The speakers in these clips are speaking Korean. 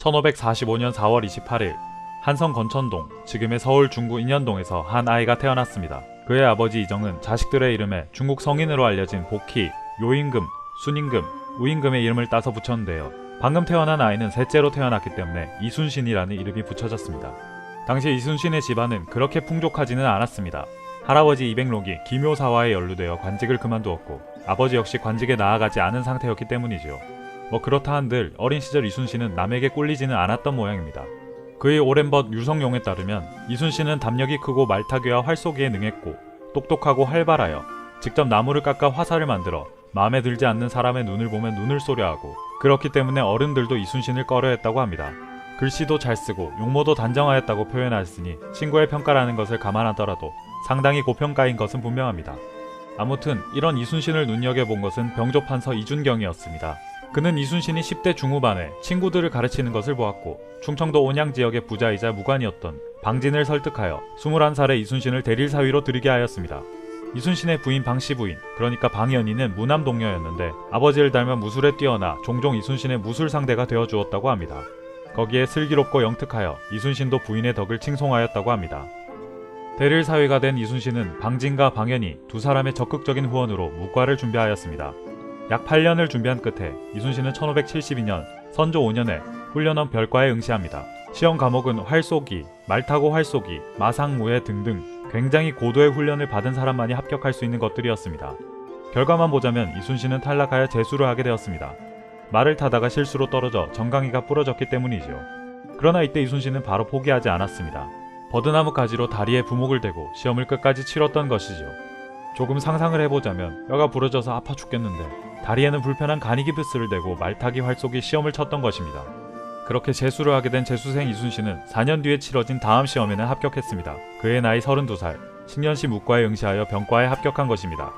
1545년 4월 28일 한성 건천동, 지금의 서울 중구 인현동에서 한 아이가 태어났습니다. 그의 아버지 이정은 자식들의 이름에 중국 성인으로 알려진 복희, 요임금, 순임금, 우임금의 이름을 따서 붙였는데요. 방금 태어난 아이는 셋째로 태어났기 때문에 이순신이라는 이름이 붙여졌습니다. 당시 이순신의 집안은 그렇게 풍족하지는 않았습니다. 할아버지 이백록이 기묘사화에 연루되어 관직을 그만두었고 아버지 역시 관직에 나아가지 않은 상태였기 때문이죠. 그렇다 한들 어린 시절 이순신은 남에게 꿀리지는 않았던 모양입니다. 그의 오랜 벗 유성룡에 따르면 이순신은 담력이 크고 말타기와 활쏘기에 능했고 똑똑하고 활발하여 직접 나무를 깎아 화살을 만들어 마음에 들지 않는 사람의 눈을 보면 눈을 쏘려하고, 그렇기 때문에 어른들도 이순신을 꺼려했다고 합니다. 글씨도 잘 쓰고 용모도 단정하였다고 표현하였으니 친구의 평가라는 것을 감안하더라도 상당히 고평가인 것은 분명합니다. 아무튼 이런 이순신을 눈여겨본 것은 병조판서 이준경이었습니다. 그는 이순신이 10대 중후반에 친구들을 가르치는 것을 보았고 충청도 온양 지역의 부자이자 무관이었던 방진을 설득하여 21살에 이순신을 대릴사위로 들이게 하였습니다. 이순신의 부인 방씨 부인, 그러니까 방연희는 무남 동녀였는데 아버지를 닮아 무술에 뛰어나 종종 이순신의 무술 상대가 되어주었다고 합니다. 거기에 슬기롭고 영특하여 이순신도 부인의 덕을 칭송하였다고 합니다. 대릴사위가 된 이순신은 방진과 방연희 두 사람의 적극적인 후원으로 무과를 준비하였습니다. 약 8년을 준비한 끝에 이순신은 1572년 선조 5년에 훈련원 별과에 응시합니다. 시험 과목은 활쏘기, 말타고 활쏘기, 마상무예 등등 굉장히 고도의 훈련을 받은 사람만이 합격할 수 있는 것들이었습니다. 결과만 보자면 이순신은 탈락하여 재수를 하게 되었습니다. 말을 타다가 실수로 떨어져 정강이가 부러졌기 때문이죠. 그러나 이때 이순신은 바로 포기하지 않았습니다. 버드나무 가지로 다리에 부목을 대고 시험을 끝까지 치렀던 것이죠. 조금 상상을 해보자면 뼈가 부러져서 아파 죽겠는데 다리에는 불편한 간이기프스를 대고 말타기 활쏘기 시험을 쳤던 것입니다. 그렇게 재수를 하게 된 재수생 이순신은 4년 뒤에 치러진 다음 시험에는 합격했습니다. 그의 나이 32살, 신년시 무과에 응시하여 병과에 합격한 것입니다.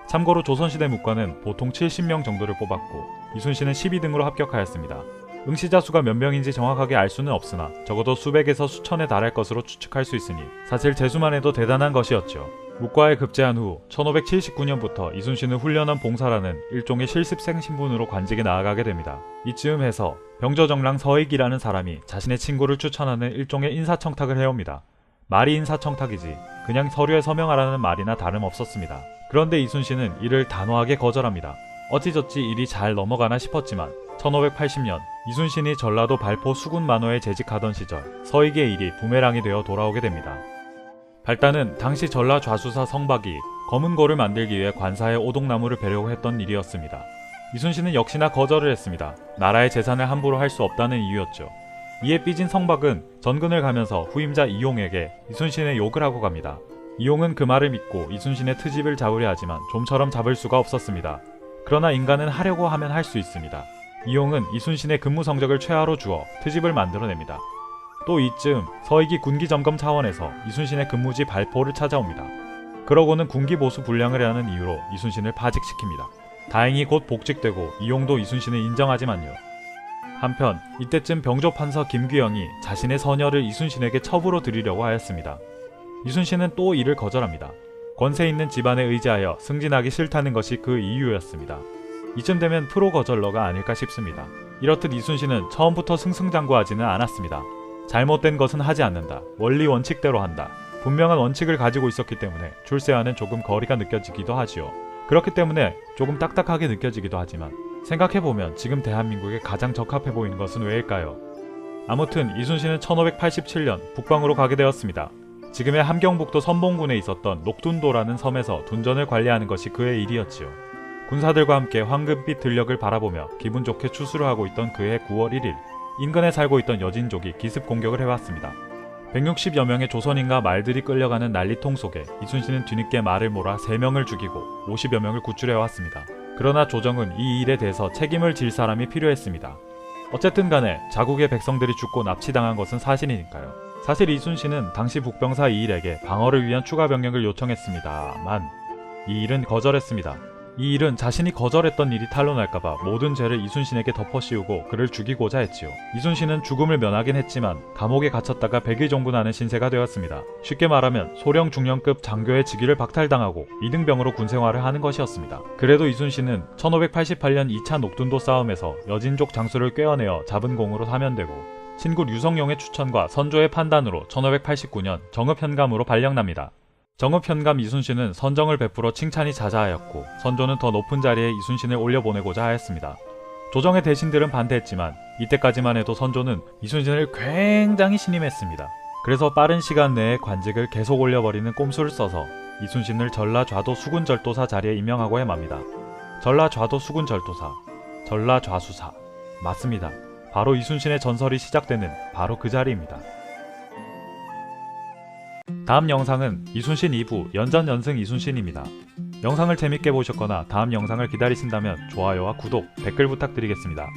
참고로 조선시대 무과는 보통 70명 정도를 뽑았고 이순신은 12등으로 합격하였습니다. 응시자 수가 몇 명인지 정확하게 알 수는 없으나 적어도 수백에서 수천에 달할 것으로 추측할 수 있으니 사실 재수만 해도 대단한 것이었죠. 무과에 급제한 후 1579년부터 이순신은 훈련원 봉사라는 일종의 실습생 신분으로 관직에 나아가게 됩니다. 이쯤 해서 병조정랑 서익이라는 사람이 자신의 친구를 추천하는 일종의 인사청탁을 해옵니다. 말이 인사청탁이지 그냥 서류에 서명하라는 말이나 다름없었습니다. 그런데 이순신은 이를 단호하게 거절합니다. 어찌저찌 일이 잘 넘어가나 싶었지만 1580년 이순신이 전라도 발포 수군만호에 재직하던 시절 서익의 일이 부메랑이 되어 돌아오게 됩니다. 발단은 당시 전라 좌수사 성박이 검은고를 만들기 위해 관사에 오동나무를 베려고 했던 일이었습니다. 이순신은 역시나 거절을 했습니다. 나라의 재산을 함부로 할 수 없다는 이유였죠. 이에 삐진 성박은 전근을 가면서 후임자 이용에게 이순신의 욕을 하고 갑니다. 이용은 그 말을 믿고 이순신의 트집을 잡으려 하지만 좀처럼 잡을 수가 없었습니다. 그러나 인간은 하려고 하면 할 수 있습니다. 이용은 이순신의 근무 성적을 최하로 주어 트집을 만들어냅니다. 또 이쯤 서익이 군기점검 차원에서 이순신의 근무지 발포를 찾아옵니다. 그러고는 군기보수 불량을 하는 이유로 이순신을 파직시킵니다. 다행히 곧 복직되고 이용도 이순신을 인정하지만요. 한편 이때쯤 병조판서 김규영이 자신의 서녀를 이순신에게 첩으로 드리려고 하였습니다. 이순신은 또 이를 거절합니다. 권세 있는 집안에 의지하여 승진하기 싫다는 것이 그 이유였습니다. 이쯤 되면 프로 거절러가 아닐까 싶습니다. 이렇듯 이순신은 처음부터 승승장구하지는 않았습니다. 잘못된 것은 하지 않는다. 원리 원칙대로 한다. 분명한 원칙을 가지고 있었기 때문에 출세와는 조금 거리가 느껴지기도 하지요. 그렇기 때문에 조금 딱딱하게 느껴지기도 하지만 생각해보면 지금 대한민국에 가장 적합해 보이는 것은 왜일까요? 아무튼 이순신은 1587년 북방으로 가게 되었습니다. 지금의 함경북도 선봉군에 있었던 녹둔도라는 섬에서 둔전을 관리하는 것이 그의 일이었지요. 군사들과 함께 황금빛 들녘을 바라보며 기분 좋게 추수를 하고 있던 그해 9월 1일 인근에 살고 있던 여진족이 기습 공격을 해왔습니다. 160여 명의 조선인과 말들이 끌려가는 난리통 속에 이순신은 뒤늦게 말을 몰아 3명을 죽이고 50여 명을 구출해왔습니다. 그러나 조정은 이 일에 대해서 책임을 질 사람이 필요했습니다. 어쨌든 간에 자국의 백성들이 죽고 납치당한 것은 사실이니까요. 사실 이순신은 당시 북병사 이일에게 방어를 위한 추가 병력을 요청했습니다만 이일은 거절했습니다. 이 일은 자신이 거절했던 일이 탄로날까봐 모든 죄를 이순신에게 덮어씌우고 그를 죽이고자 했지요. 이순신은 죽음을 면하긴 했지만 감옥에 gat혔다가 백의종군하는 신세가 되었습니다. 쉽게 말하면 소령 중령급 장교의 직위를 박탈당하고 이등병으로 군생활을 하는 것이었습니다. 그래도 이순신은 1588년 2차 녹둔도 싸움에서 여진족 장수를 꿰어내어 잡은 공으로 사면되고 친구 류성룡의 추천과 선조의 판단으로 1589년 정읍현감으로 발령납니다. 정읍현감 이순신은 선정을 베풀어 칭찬이 자자하였고 선조는 더 높은 자리에 이순신을 올려보내고자 하였습니다. 조정의 대신들은 반대했지만 이때까지만 해도 선조는 이순신을 굉장히 신임했습니다. 그래서 빠른 시간 내에 관직을 계속 올려버리는 꼼수를 써서 이순신을 전라좌도 수군절도사 자리에 임명하고 해맙니다. 전라좌도 수군절도사, 전라좌수사 맞습니다. 바로 이순신의 전설이 시작되는 바로 그 자리입니다. 다음 영상은 이순신 2부 연전연승 이순신입니다. 영상을 재밌게 보셨거나 다음 영상을 기다리신다면 좋아요와 구독, 댓글 부탁드리겠습니다.